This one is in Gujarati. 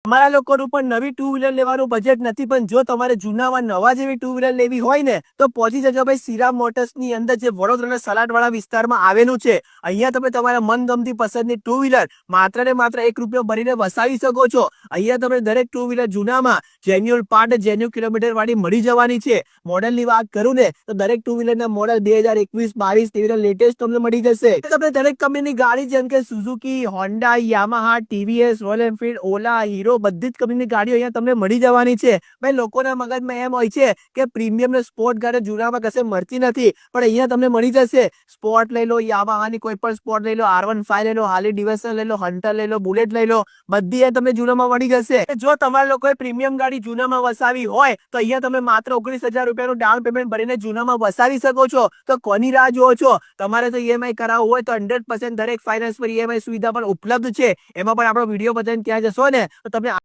તમારા લોકોનું પણ નવી ટુ વ્હીલર લેવાનું બજેટ નથી, પણ જો તમારે જૂનામાં નવા જેવી ટુ વ્હીલર લેવી હોય ને તો પહોંચી જજો ભાઈ શ્રીરામ મોટર્સ ની અંદર, જે વડોદરાના સલાડવાળા વિસ્તારમાં આવેલું છે. અહીંયા તમે તમારા મનગમતી પસંદની ટુ વ્હીલર માત્ર ને માત્ર ₹1 ભરીને વસાવી શકો છો. અહીંયા તમે દરેક ટુ વ્હીલર જૂનામાં જેન્યુઅલ પાર્ટ, જેન્યુઅલ કિલોમીટર વાળી મળી જવાની છે. મોડેલની વાત કરું ને તો દરેક ટુ વ્હીલરના મોડેલ 2021, 22, 23 લેટેસ્ટ તમને મળી જશે. તમને દરેક કંપનીની ગાડી જેમ કે Suzuki, Honda, Yamaha, TVS, Royal Enfield, Ola, Hero, બધી જ કંપનીની ગાડીઓ અહીંયા તમને મળી જવાની છે. ભાઈ લોકોના મગજમાં એમ હોય છે કે પ્રીમિયમ ને સ્પોર્ટ ગાડી જૂનામાં કશે મળતી નથી, પણ અહીંયા તમને મળી જશે. સ્પોર્ટ લઈ લો, યામાહાની કોઈ પણ સ્પોર્ટ લઈ લો, R15 લઈ લો, હાર્લી ડેવિડસન લઈ લો, હન્ટર લઈ લો, બુલેટ લઈ લો, બધી અહીંયા તમને જૂનામાં મળી જશે. જો તમારા લોકોએ પ્રીમિયમ ગાડી જૂનામાં વસાવી હોય તો અહીંયા તમે માત્ર ₹19,000 ડાઉન પેમેન્ટ ભરીને જૂનામાં વસાવી શકો છો. તો કોની રાહ જુઓ છો? તમારે તો EMI કરાવવું હોય તો 100% દરેક ફાઇનાન્સ પર EMI સુવિધા પણ ઉપલબ્ધ છે. એમાં પણ આપણો વિડીયો બતાવીને ત્યાં જશો ને તો